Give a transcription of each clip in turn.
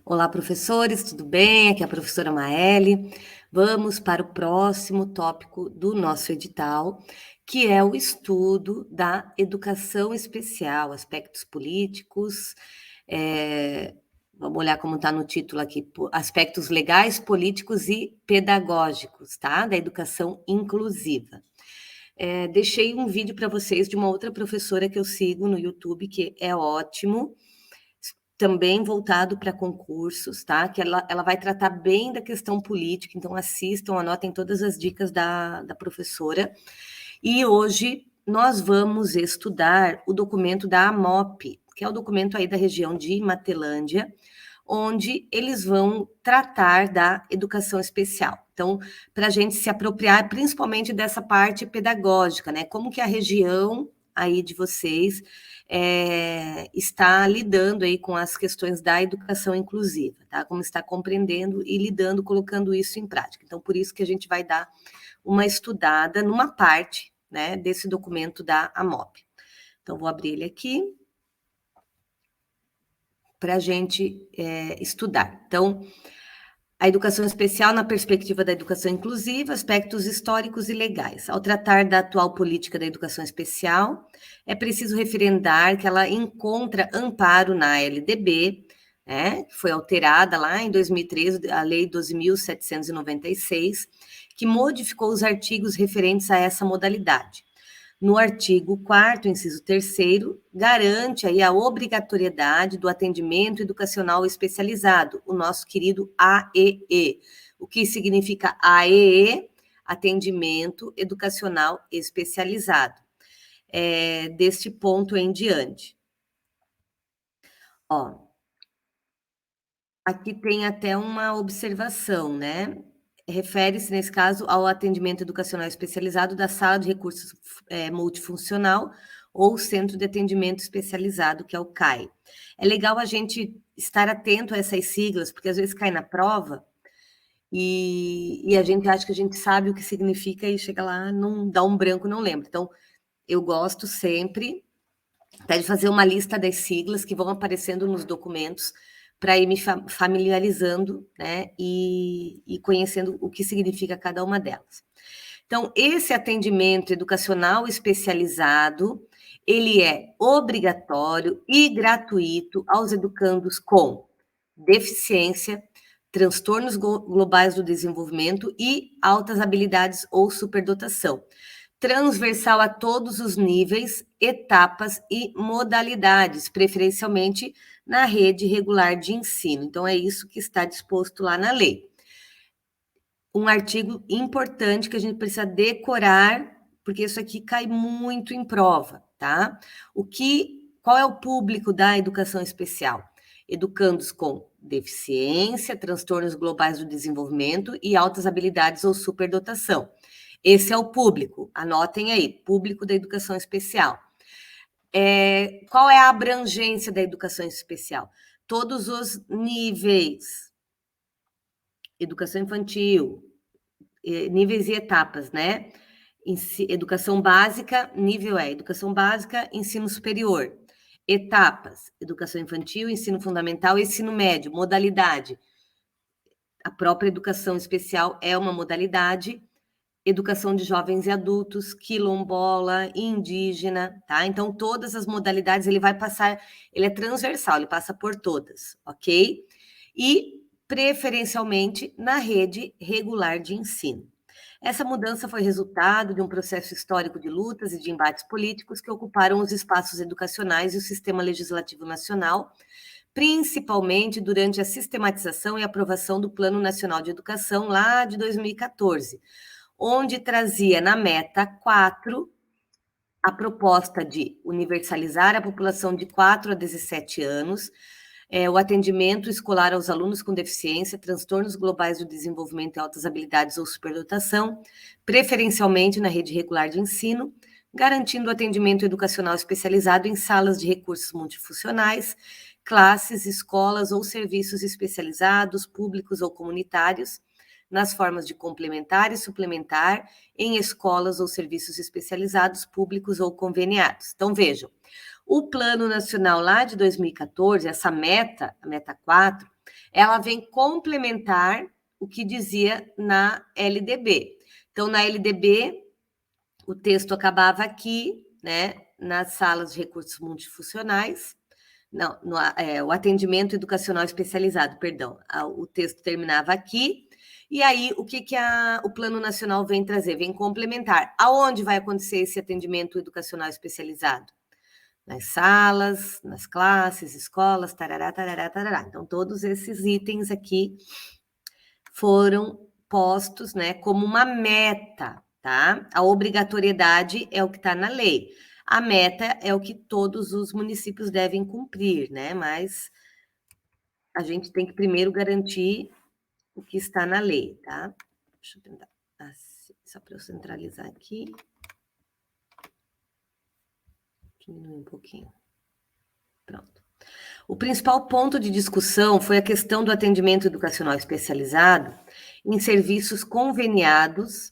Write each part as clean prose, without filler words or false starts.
Olá, professores, tudo bem? Aqui é a professora Maeli. Vamos para o próximo tópico do nosso edital, que é o estudo da educação especial, aspectos políticos. Vamos olhar como está no título aqui, aspectos legais, políticos e pedagógicos, tá? Da educação inclusiva. Deixei um vídeo para vocês de uma outra professora que eu sigo no YouTube, que é ótimo, também voltado para concursos, tá? Que ela vai tratar bem da questão política, então assistam, anotem todas as dicas da professora. E hoje nós vamos estudar o documento da AMOP, que é o documento aí da região de Matelândia, onde eles vão tratar da educação especial. Então, para a gente se apropriar principalmente dessa parte pedagógica, né? Como que a região aí de vocês está lidando aí com as questões da educação inclusiva, tá? Como está compreendendo e lidando, colocando isso em prática. Então, por isso que a gente vai dar uma estudada numa parte, né, desse documento da AMOP. Então, vou abrir ele aqui para a gente estudar. Então, a educação especial na perspectiva da educação inclusiva, aspectos históricos e legais. Ao tratar da atual política da educação especial, é preciso referendar que ela encontra amparo na LDB, né, que foi alterada lá em 2013, a Lei 12.796, que modificou os artigos referentes a essa modalidade. No artigo 4º, inciso 3º, garante aí a obrigatoriedade do atendimento educacional especializado, o nosso querido AEE. O que significa AEE? Atendimento educacional especializado. Deste ponto em diante. Ó, aqui tem até uma observação, né? Refere-se, nesse caso, ao atendimento educacional especializado da sala de recursos multifuncional ou centro de atendimento especializado, que é o CAI. É legal a gente estar atento a essas siglas, porque às vezes cai na prova e a gente acha que a gente sabe o que significa e chega lá, não dá um branco, não lembra. Então, eu gosto sempre até de fazer uma lista das siglas que vão aparecendo nos documentos para ir me familiarizando, né, e conhecendo o que significa cada uma delas. Então, esse atendimento educacional especializado, ele é obrigatório e gratuito aos educandos com deficiência, transtornos globais do desenvolvimento e altas habilidades ou superdotação, transversal a todos os níveis, etapas e modalidades, preferencialmente na rede regular de ensino. Então, é isso que está disposto lá na lei. Um artigo importante que a gente precisa decorar, porque isso aqui cai muito em prova, tá? Qual é o público da educação especial? Educandos com deficiência, transtornos globais do desenvolvimento e altas habilidades ou superdotação. Esse é o público, anotem aí, público da educação especial. Qual é a abrangência da educação especial? Todos os níveis, educação infantil, níveis e etapas, né? Educação básica, nível educação básica, ensino superior. Etapas, educação infantil, ensino fundamental e ensino médio. Modalidade, a própria educação especial é uma modalidade. Educação de jovens e adultos, quilombola, indígena, tá? Então, todas as modalidades ele vai passar, ele é transversal, ele passa por todas, ok? E, preferencialmente, na rede regular de ensino. Essa mudança foi resultado de um processo histórico de lutas e de embates políticos que ocuparam os espaços educacionais e o sistema legislativo nacional, principalmente durante a sistematização e aprovação do Plano Nacional de Educação, lá de 2014, onde trazia na meta 4 a proposta de universalizar a população de 4 a 17 anos, o atendimento escolar aos alunos com deficiência, transtornos globais do desenvolvimento e altas habilidades ou superdotação, preferencialmente na rede regular de ensino, garantindo o atendimento educacional especializado em salas de recursos multifuncionais, classes, escolas ou serviços especializados, públicos ou comunitários, nas formas de complementar e suplementar, em escolas ou serviços especializados, públicos ou conveniados. Então, vejam, o Plano Nacional lá de 2014, essa meta, a meta 4, ela vem complementar o que dizia na LDB. Então, na LDB, o texto acabava aqui, né, nas salas de recursos multifuncionais, não, o atendimento educacional especializado, perdão, o texto terminava aqui, e aí o que o Plano Nacional vem trazer? Vem complementar. Aonde vai acontecer esse atendimento educacional especializado? Nas salas, nas classes, escolas, tarará, tarará, tarará. Então, todos esses itens aqui foram postos, né, como uma meta, tá? A obrigatoriedade é o que está na lei. A meta é o que todos os municípios devem cumprir, né? Mas a gente tem que primeiro garantir o que está na lei, tá? Deixa eu tentar, assim, só para eu centralizar aqui. Diminuir um pouquinho. Pronto. O principal ponto de discussão foi a questão do atendimento educacional especializado em serviços conveniados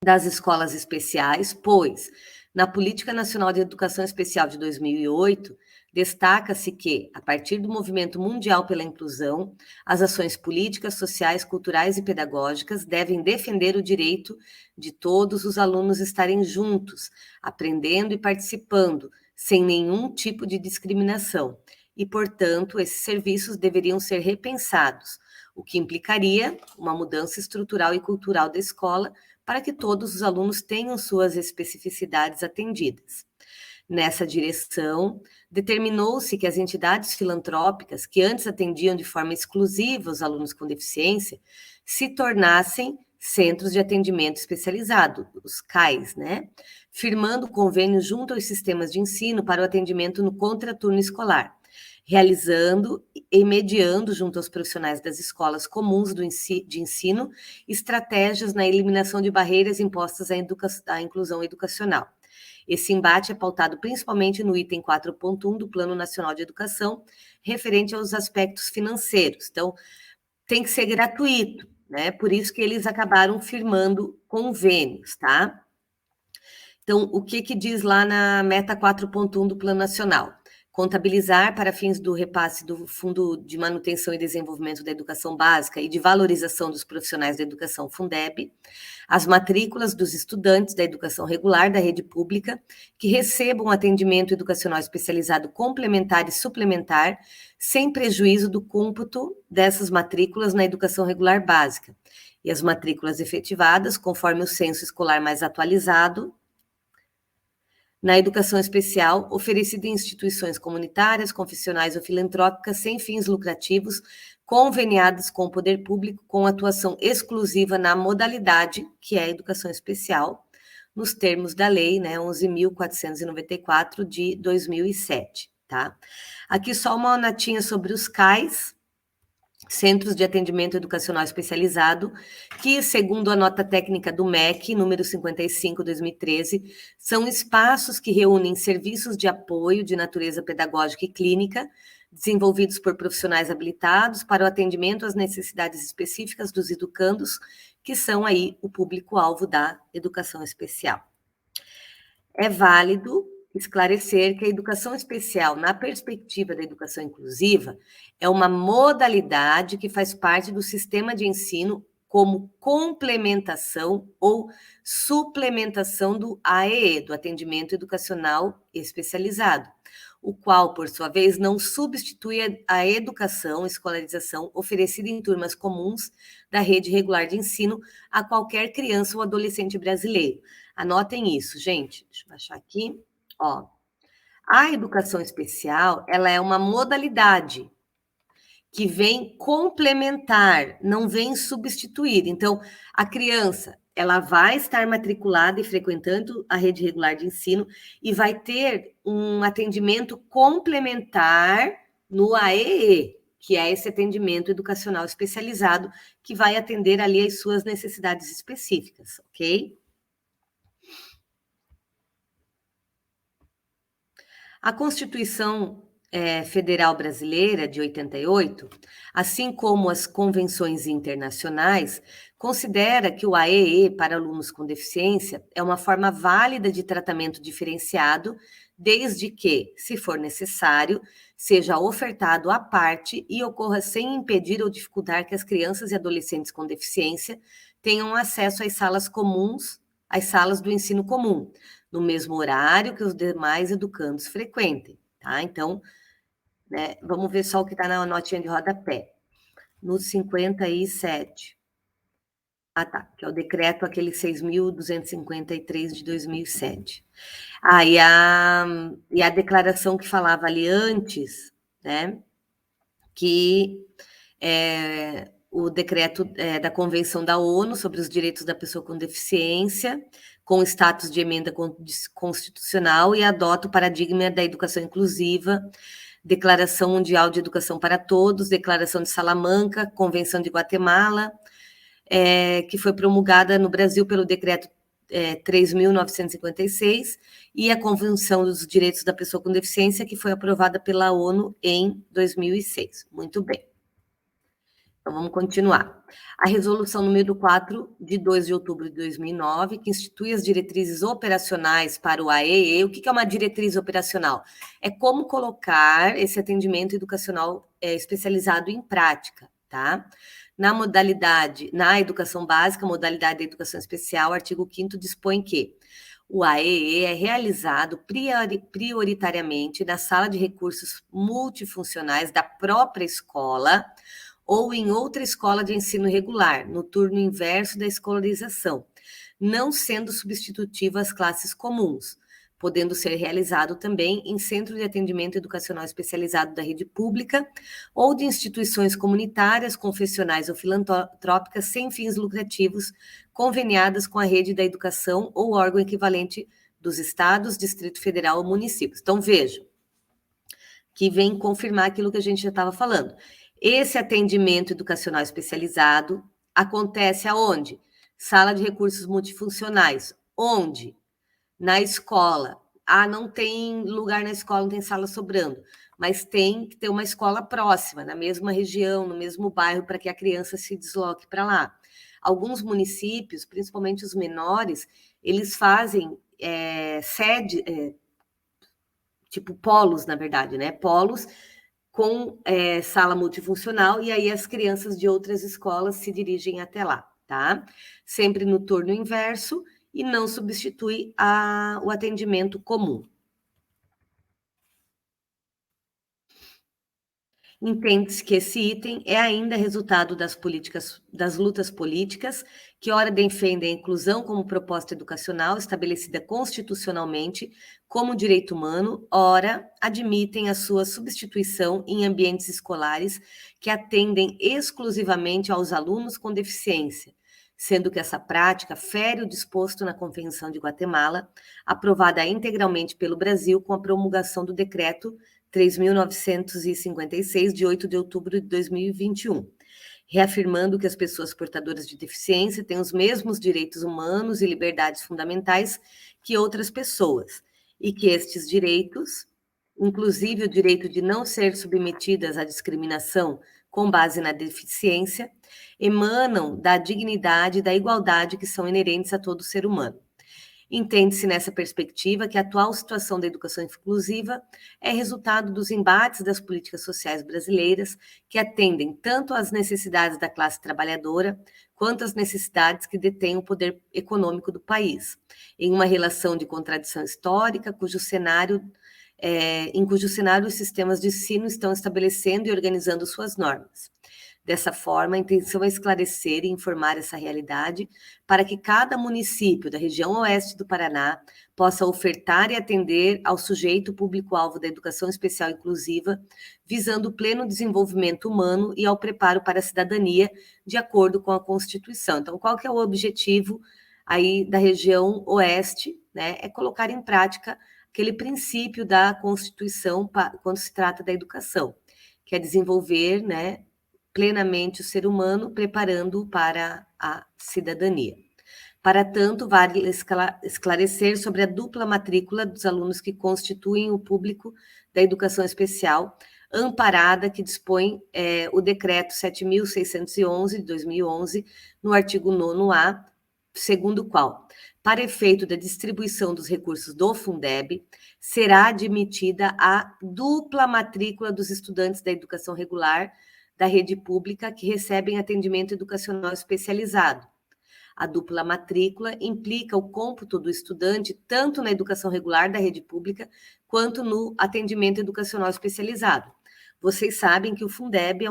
das escolas especiais, pois, na Política Nacional de Educação Especial de 2008, destaca-se que, a partir do movimento mundial pela inclusão, as ações políticas, sociais, culturais e pedagógicas devem defender o direito de todos os alunos estarem juntos, aprendendo e participando, sem nenhum tipo de discriminação. E, portanto, esses serviços deveriam ser repensados, o que implicaria uma mudança estrutural e cultural da escola para que todos os alunos tenham suas especificidades atendidas. Nessa direção, determinou-se que as entidades filantrópicas, que antes atendiam de forma exclusiva os alunos com deficiência, se tornassem centros de atendimento especializado, os CAIs, né? Firmando convênio junto aos sistemas de ensino para o atendimento no contraturno escolar, realizando e mediando junto aos profissionais das escolas comuns de ensino estratégias na eliminação de barreiras impostas à inclusão educacional. Esse embate é pautado principalmente no item 4.1 do Plano Nacional de Educação, referente aos aspectos financeiros. Então, tem que ser gratuito, né? Por isso que eles acabaram firmando convênios, tá? Então, o que diz lá na meta 4.1 do Plano Nacional? Contabilizar para fins do repasse do Fundo de Manutenção e Desenvolvimento da Educação Básica e de Valorização dos Profissionais da Educação, Fundeb, as matrículas dos estudantes da educação regular da rede pública que recebam atendimento educacional especializado complementar e suplementar, sem prejuízo do cômputo dessas matrículas na educação regular básica, e as matrículas efetivadas, conforme o censo escolar mais atualizado, na educação especial, oferecida em instituições comunitárias, confessionais ou filantrópicas sem fins lucrativos, conveniadas com o poder público, com atuação exclusiva na modalidade, que é a educação especial, nos termos da lei, né, 11.494 de 2007, tá? Aqui só uma notinha sobre os CAIs, Centros de Atendimento Educacional Especializado, que, segundo a nota técnica do MEC, número 55/2013, são espaços que reúnem serviços de apoio de natureza pedagógica e clínica, desenvolvidos por profissionais habilitados para o atendimento às necessidades específicas dos educandos, que são aí o público-alvo da educação especial. É válido esclarecer que a educação especial, na perspectiva da educação inclusiva, é uma modalidade que faz parte do sistema de ensino como complementação ou suplementação do AEE, do Atendimento Educacional Especializado, o qual, por sua vez, não substitui a educação, escolarização oferecida em turmas comuns da rede regular de ensino a qualquer criança ou adolescente brasileiro. Anotem isso, gente. Deixa eu baixar aqui. Ó, a educação especial, ela é uma modalidade que vem complementar, não vem substituir. Então, a criança, ela vai estar matriculada e frequentando a rede regular de ensino e vai ter um atendimento complementar no AEE, que é esse atendimento educacional especializado que vai atender ali as suas necessidades específicas, ok? A Constituição Federal Brasileira, de 88, assim como as convenções internacionais, considera que o AEE para alunos com deficiência é uma forma válida de tratamento diferenciado desde que, se for necessário, seja ofertado à parte e ocorra sem impedir ou dificultar que as crianças e adolescentes com deficiência tenham acesso às salas comuns, às salas do ensino comum, no mesmo horário que os demais educandos frequentem, tá? Então, né, vamos ver só o que está na notinha de rodapé. No 57. Ah, tá, que é o decreto aquele 6.253 de 2007. Ah, e a declaração que falava ali antes, né, que o decreto da Convenção da ONU sobre os Direitos da Pessoa com Deficiência, com status de emenda constitucional, e adota o paradigma da educação inclusiva, Declaração Mundial de Educação para Todos, Declaração de Salamanca, Convenção de Guatemala, que foi promulgada no Brasil pelo decreto 3.956, e a Convenção dos Direitos da Pessoa com Deficiência, que foi aprovada pela ONU em 2006. Muito bem. Então, vamos continuar. A resolução número 4, de 2 de outubro de 2009, que institui as diretrizes operacionais para o AEE. O que é uma diretriz operacional? É como colocar esse atendimento educacional especializado em prática, tá? Na modalidade, na educação básica, modalidade da educação especial, artigo 5º dispõe que o AEE é realizado prioritariamente na sala de recursos multifuncionais da própria escola ou em outra escola de ensino regular, no turno inverso da escolarização, não sendo substitutivo às classes comuns, podendo ser realizado também em centro de atendimento educacional especializado da rede pública ou de instituições comunitárias, confessionais ou filantrópicas sem fins lucrativos, conveniadas com a rede da educação ou órgão equivalente dos estados, Distrito Federal ou municípios. Então, vejam, que vem confirmar aquilo que a gente já estava falando. Esse atendimento educacional especializado acontece aonde? Sala de recursos multifuncionais. Onde? Na escola. Ah, não tem lugar na escola, não tem sala sobrando. Mas tem que ter uma escola próxima, na mesma região, no mesmo bairro, para que a criança se desloque para lá. Alguns municípios, principalmente os menores, eles fazem sede, tipo polos, na verdade, né? Polos com sala multifuncional, e aí as crianças de outras escolas se dirigem até lá, tá? Sempre no turno inverso, e não substitui o atendimento comum. Entende-se que esse item é ainda resultado das lutas políticas, que ora defendem a inclusão como proposta educacional estabelecida constitucionalmente como direito humano, ora admitem a sua substituição em ambientes escolares que atendem exclusivamente aos alunos com deficiência, sendo que essa prática fere o disposto na Convenção de Guatemala, aprovada integralmente pelo Brasil com a promulgação do decreto 3.956, de 8 de outubro de 2021, reafirmando que as pessoas portadoras de deficiência têm os mesmos direitos humanos e liberdades fundamentais que outras pessoas, e que estes direitos, inclusive o direito de não ser submetidas à discriminação com base na deficiência, emanam da dignidade e da igualdade que são inerentes a todo ser humano. Entende-se nessa perspectiva que a atual situação da educação inclusiva é resultado dos embates das políticas sociais brasileiras, que atendem tanto às necessidades da classe trabalhadora, quanto às necessidades que detêm o poder econômico do país, em uma relação de contradição histórica, em cujo cenário os sistemas de ensino estão estabelecendo e organizando suas normas. Dessa forma, a intenção é esclarecer e informar essa realidade para que cada município da região oeste do Paraná possa ofertar e atender ao sujeito público-alvo da educação especial inclusiva, visando o pleno desenvolvimento humano e ao preparo para a cidadania, de acordo com a Constituição. Então, qual que é o objetivo aí da região oeste, né? É colocar em prática aquele princípio da Constituição quando se trata da educação, que é desenvolver, né, plenamente o ser humano, preparando-o para a cidadania. Para tanto, vale esclarecer sobre a dupla matrícula dos alunos que constituem o público da educação especial, amparada, que dispõe o decreto 7.611 de 2011, no artigo 9º-A, segundo o qual para efeito da distribuição dos recursos do Fundeb, será admitida a dupla matrícula dos estudantes da educação regular da rede pública que recebem atendimento educacional especializado. A dupla matrícula implica o cômputo do estudante tanto na educação regular da rede pública quanto no atendimento educacional especializado. Vocês sabem que o Fundeb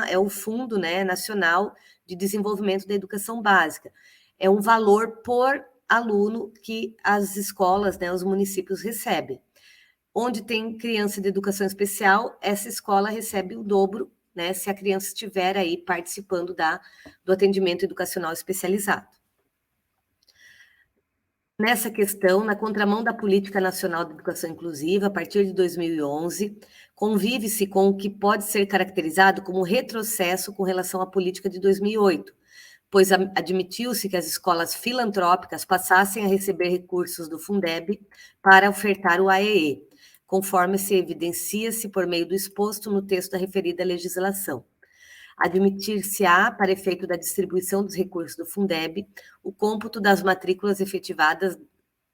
é o Fundo, né, Nacional de Desenvolvimento da Educação Básica. É um valor por aluno que as escolas, né, os municípios recebem. Onde tem criança de educação especial, essa escola recebe o dobro, né, se a criança estiver aí participando do atendimento educacional especializado. Nessa questão, na contramão da Política Nacional de Educação Inclusiva, a partir de 2011, convive-se com o que pode ser caracterizado como retrocesso com relação à política de 2008, pois admitiu-se que as escolas filantrópicas passassem a receber recursos do Fundeb para ofertar o AEE, conforme se evidencia-se por meio do exposto no texto da referida legislação. Admitir-se-á, para efeito da distribuição dos recursos do Fundeb, o cômputo das matrículas efetivadas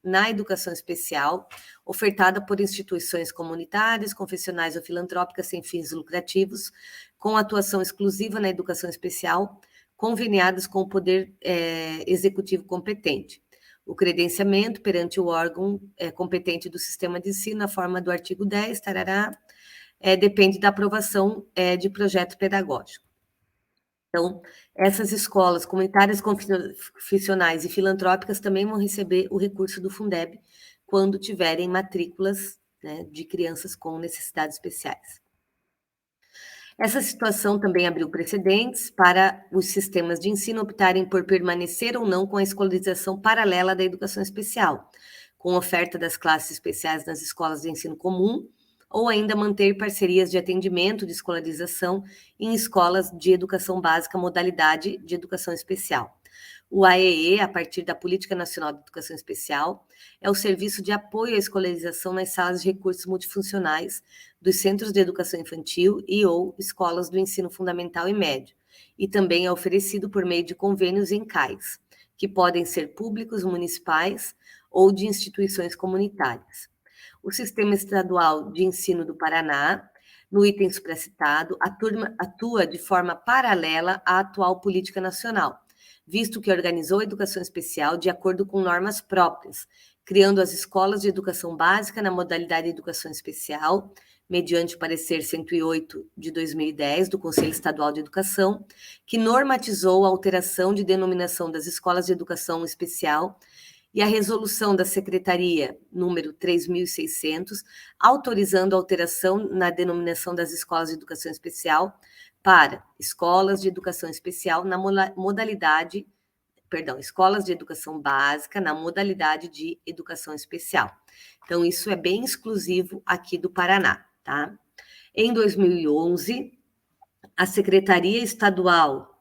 na educação especial, ofertada por instituições comunitárias, confessionais ou filantrópicas sem fins lucrativos, com atuação exclusiva na educação especial, conveniadas com o Poder Executivo competente. O credenciamento perante o órgão competente do sistema de ensino, na forma do artigo 10, depende da aprovação de projeto pedagógico. Então, essas escolas comunitárias, confessionais e filantrópicas também vão receber o recurso do Fundeb quando tiverem matrículas, né, de crianças com necessidades especiais. Essa situação também abriu precedentes para os sistemas de ensino optarem por permanecer ou não com a escolarização paralela da educação especial, com oferta das classes especiais nas escolas de ensino comum, ou ainda manter parcerias de atendimento de escolarização em escolas de educação básica, modalidade de educação especial. O AEE, a partir da Política Nacional de Educação Especial, é o serviço de apoio à escolarização nas salas de recursos multifuncionais dos centros de educação infantil e ou escolas do ensino fundamental e médio, e também é oferecido por meio de convênios em CAIs, que podem ser públicos, municipais ou de instituições comunitárias. O Sistema Estadual de Ensino do Paraná, no item supracitado, atua de forma paralela à atual política nacional, visto que organizou a educação especial de acordo com normas próprias, criando as escolas de educação básica na modalidade de educação especial, mediante o parecer 108 de 2010 do Conselho Estadual de Educação, que normatizou a alteração de denominação das escolas de educação especial, e a resolução da Secretaria número 3.600, autorizando a alteração na denominação das escolas de educação especial para escolas de educação especial na modalidade, escolas de educação básica na modalidade de educação especial. Então, isso é bem exclusivo aqui do Paraná, tá? Em 2011, a Secretaria Estadual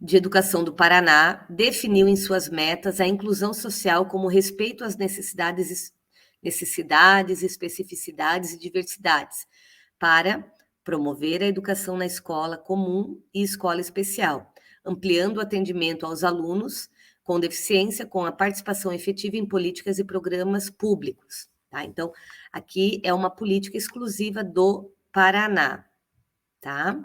de Educação do Paraná definiu em suas metas a inclusão social como respeito às necessidades, especificidades e diversidades, para promover a educação na escola comum e escola especial, ampliando o atendimento aos alunos com deficiência, com a participação efetiva em políticas e programas públicos. Tá? Então, aqui é uma política exclusiva do Paraná. Tá?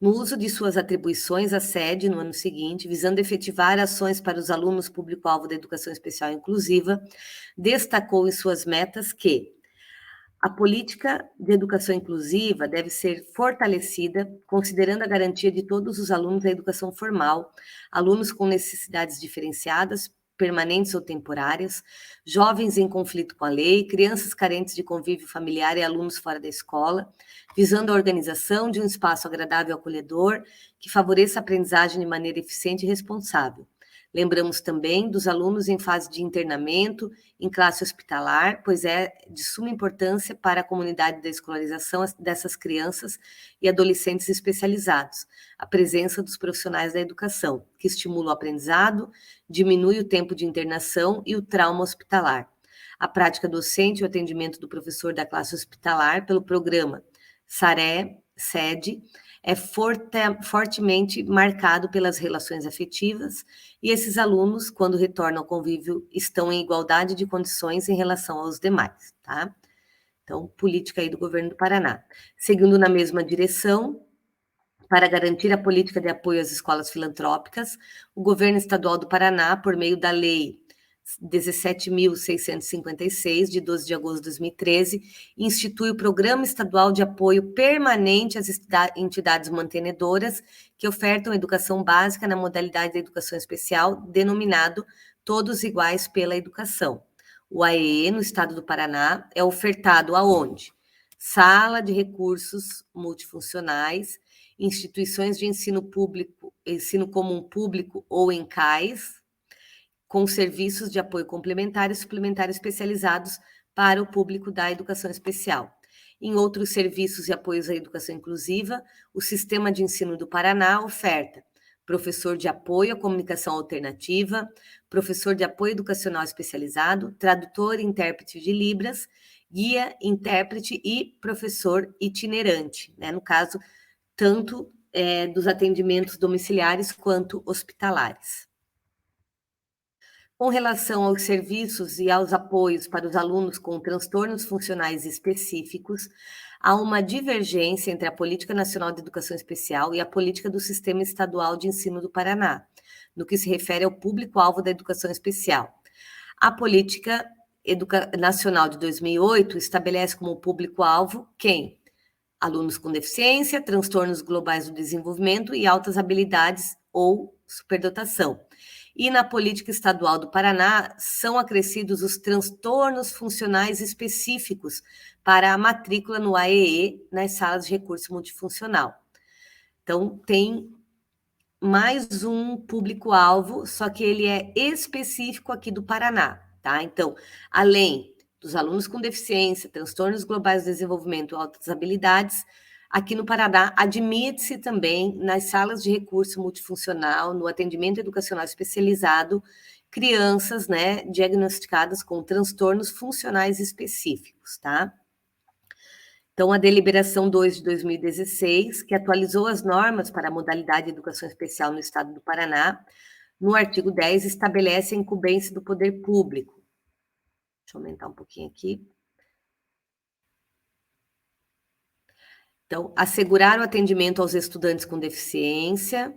No uso de suas atribuições, a sede, no ano seguinte, visando efetivar ações para os alunos público-alvo da educação especial inclusiva, destacou em suas metas que a política de educação inclusiva deve ser fortalecida, considerando a garantia de todos os alunos da educação formal, alunos com necessidades diferenciadas, permanentes ou temporárias, jovens em conflito com a lei, crianças carentes de convívio familiar e alunos fora da escola, visando a organização de um espaço agradável e acolhedor que favoreça a aprendizagem de maneira eficiente e responsável. Lembramos também dos alunos em fase de internamento, em classe hospitalar, pois é de suma importância para a comunidade da escolarização dessas crianças e adolescentes especializados, a presença dos profissionais da educação, que estimula o aprendizado, diminui o tempo de internação e o trauma hospitalar. A prática docente e o atendimento do professor da classe hospitalar pelo programa SARÉ, sede é fortemente marcado pelas relações afetivas, e esses alunos, quando retornam ao convívio, estão em igualdade de condições em relação aos demais, tá? Então, política aí do governo do Paraná. Seguindo na mesma direção, para garantir a política de apoio às escolas filantrópicas, o governo estadual do Paraná, por meio da Lei 17.656, de 12 de agosto de 2013, institui o Programa Estadual de Apoio Permanente às entidades mantenedoras que ofertam educação básica na modalidade da educação especial, denominado Todos Iguais pela Educação. O AEE, no estado do Paraná, é ofertado aonde? Sala de recursos multifuncionais, instituições de ensino público, ensino comum público ou em CAIS, com serviços de apoio complementar e suplementar especializados para o público da educação especial. Em outros serviços e apoios à educação inclusiva, o Sistema de Ensino do Paraná oferta professor de apoio à comunicação alternativa, professor de apoio educacional especializado, tradutor e intérprete de Libras, guia, intérprete e professor itinerante, né? No caso, tanto dos atendimentos domiciliares quanto hospitalares. Com relação aos serviços e aos apoios para os alunos com transtornos funcionais específicos, há uma divergência entre a Política Nacional de Educação Especial e a política do Sistema Estadual de Ensino do Paraná, no que se refere ao público-alvo da educação especial. A Política Nacional de 2008 estabelece como público-alvo quem? Alunos com deficiência, transtornos globais do desenvolvimento e altas habilidades ou superdotação. E na política estadual do Paraná, são acrescidos os transtornos funcionais específicos para a matrícula no AEE nas salas de recurso multifuncional. Então, tem mais um público-alvo, só que ele é específico aqui do Paraná, tá? Então, além dos alunos com deficiência, transtornos globais do desenvolvimento, altas habilidades, aqui no Paraná, admite-se também nas salas de recurso multifuncional, no atendimento educacional especializado, crianças, né, diagnosticadas com transtornos funcionais específicos, tá? Então, a deliberação 2 de 2016, que atualizou as normas para a modalidade de educação especial no estado do Paraná, no artigo 10, estabelece a incumbência do poder público. Deixa eu aumentar um pouquinho aqui. Então, assegurar o atendimento aos estudantes com deficiência.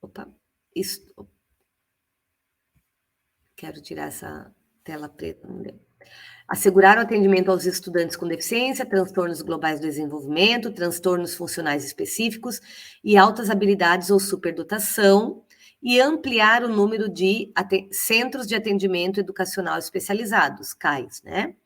Opa, isso. Quero tirar essa tela preta, não deu. Assegurar o atendimento aos estudantes com deficiência, transtornos globais do desenvolvimento, transtornos funcionais específicos e altas habilidades ou superdotação, e ampliar o número de centros de atendimento educacional especializados, CAIS, né?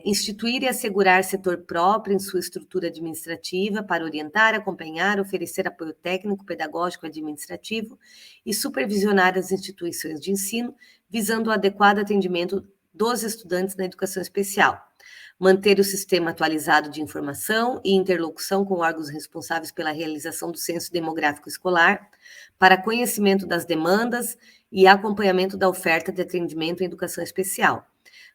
Instituir e assegurar setor próprio em sua estrutura administrativa para orientar, acompanhar, oferecer apoio técnico, pedagógico, administrativo e supervisionar as instituições de ensino, visando o adequado atendimento dos estudantes na educação especial. Manter o sistema atualizado de informação e interlocução com órgãos responsáveis pela realização do censo demográfico escolar, para conhecimento das demandas e acompanhamento da oferta de atendimento em educação especial.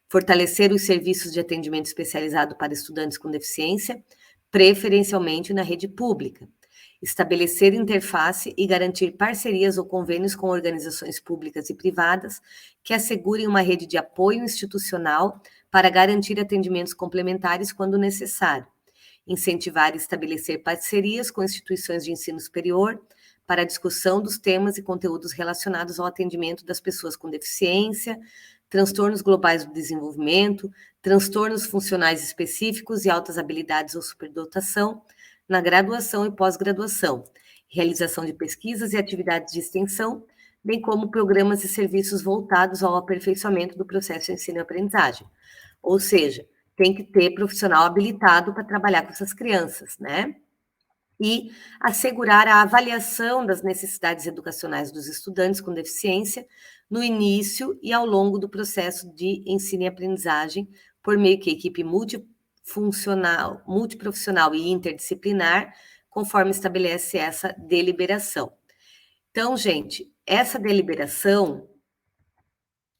Fortalecer os serviços de atendimento especializado para estudantes com deficiência, preferencialmente na rede pública. Estabelecer interface e garantir parcerias ou convênios com organizações públicas e privadas que assegurem uma rede de apoio institucional para garantir atendimentos complementares quando necessário. Incentivar e estabelecer parcerias com instituições de ensino superior para a discussão dos temas e conteúdos relacionados ao atendimento das pessoas com deficiência, transtornos globais do desenvolvimento, transtornos funcionais específicos e altas habilidades ou superdotação, na graduação e pós-graduação, realização de pesquisas e atividades de extensão, bem como programas e serviços voltados ao aperfeiçoamento do processo de ensino e aprendizagem. Ou seja, tem que ter profissional habilitado para trabalhar com essas crianças, né? E assegurar a avaliação das necessidades educacionais dos estudantes com deficiência no início e ao longo do processo de ensino e aprendizagem, por meio que a equipe multiprofissional e interdisciplinar, conforme estabelece essa deliberação. Então, gente, essa deliberação,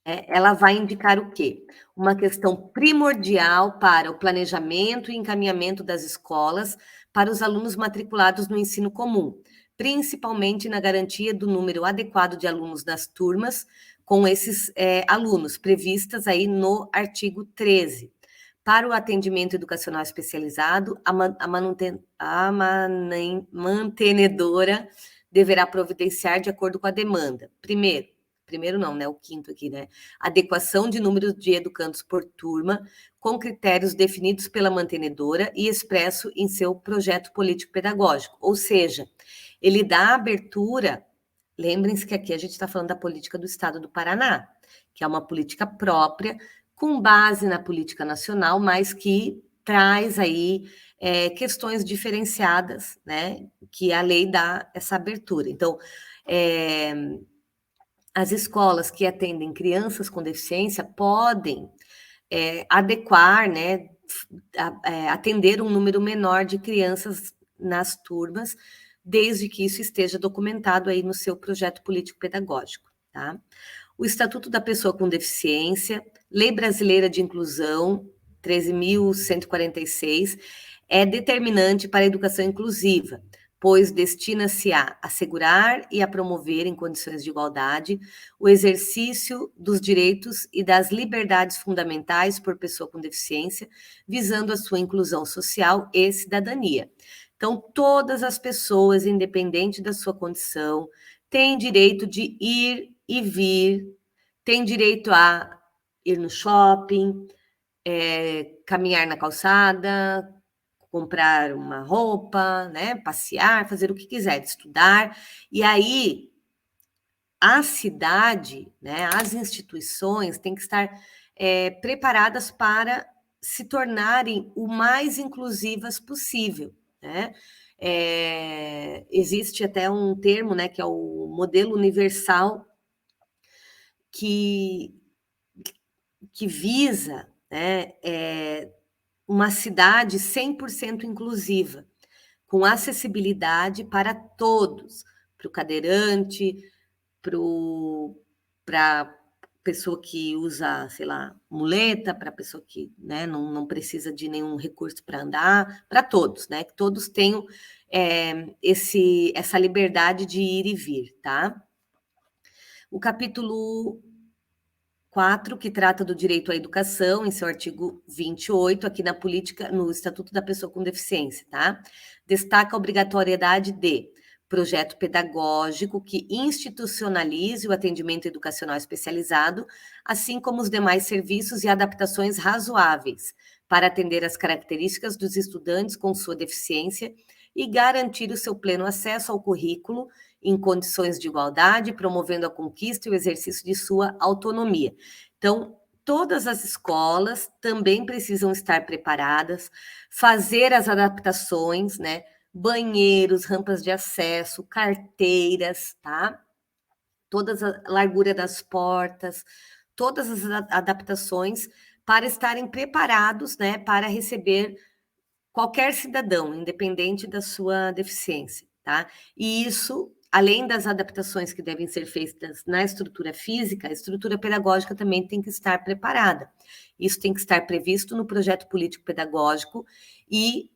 ela vai indicar o quê? Uma questão primordial para o planejamento e encaminhamento das escolas para os alunos matriculados no ensino comum, principalmente na garantia do número adequado de alunos nas turmas, com esses alunos previstas aí no artigo 13. Para o atendimento educacional especializado, a mantenedora deverá providenciar de acordo com a demanda. Primeiro não, né? O quinto aqui, né? Adequação de número de educandos por turma, com critérios definidos pela mantenedora e expresso em seu projeto político-pedagógico. Ou seja, ele dá abertura. Lembrem-se que aqui a gente está falando da política do Estado do Paraná, que é uma política própria, com base na política nacional, mas que traz aí questões diferenciadas, né? Que a lei dá essa abertura. Então, as escolas que atendem crianças com deficiência podem adequar, né, atender um número menor de crianças nas turmas, desde que isso esteja documentado aí no seu projeto político-pedagógico, tá? O Estatuto da Pessoa com Deficiência, Lei Brasileira de Inclusão, 13.146, é determinante para a educação inclusiva, pois destina-se a assegurar e a promover, em condições de igualdade, o exercício dos direitos e das liberdades fundamentais por pessoa com deficiência, visando a sua inclusão social e cidadania. Então, todas as pessoas, independente da sua condição, têm direito de ir e vir, têm direito a ir no shopping, caminhar na calçada, comprar uma roupa, né, passear, fazer o que quiser, estudar. E aí, a cidade, né, as instituições têm que estar preparadas para se tornarem o mais inclusivas possível, né? Existe até um termo, né, que é o modelo universal, que visa, né, uma cidade 100% inclusiva, com acessibilidade para todos, para o cadeirante, para pessoa que usa, sei lá, muleta, para pessoa que, né, não precisa de nenhum recurso para andar, para todos, né? Que todos tenham essa liberdade de ir e vir, tá? O capítulo 4, que trata do direito à educação, em seu artigo 28, aqui na política, no Estatuto da Pessoa com Deficiência, tá? Destaca a obrigatoriedade de projeto pedagógico que institucionalize o atendimento educacional especializado, assim como os demais serviços e adaptações razoáveis para atender às características dos estudantes com sua deficiência e garantir o seu pleno acesso ao currículo em condições de igualdade, promovendo a conquista e o exercício de sua autonomia. Então, todas as escolas também precisam estar preparadas, fazer as adaptações, né? Banheiros, rampas de acesso, carteiras, tá? Toda a largura das portas, todas as adaptações para estarem preparados, né, para receber qualquer cidadão, independente da sua deficiência, tá? E isso, além das adaptações que devem ser feitas na estrutura física, a estrutura pedagógica também tem que estar preparada. Isso tem que estar previsto no projeto político-pedagógico e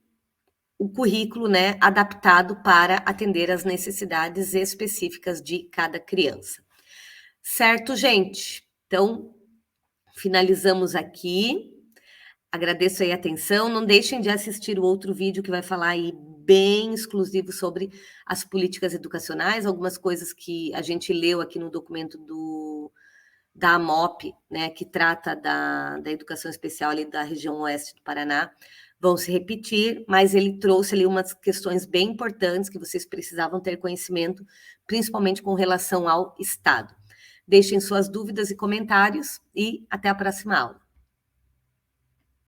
o currículo, né, adaptado para atender às necessidades específicas de cada criança. Certo, gente? Então, finalizamos aqui. Agradeço aí a atenção. Não deixem de assistir o outro vídeo que vai falar aí bem exclusivo sobre as políticas educacionais, algumas coisas que a gente leu aqui no documento da AMOP, né, que trata da educação especial ali da região oeste do Paraná, vão se repetir, mas ele trouxe ali umas questões bem importantes que vocês precisavam ter conhecimento, principalmente com relação ao Estado. Deixem suas dúvidas e comentários e até a próxima aula.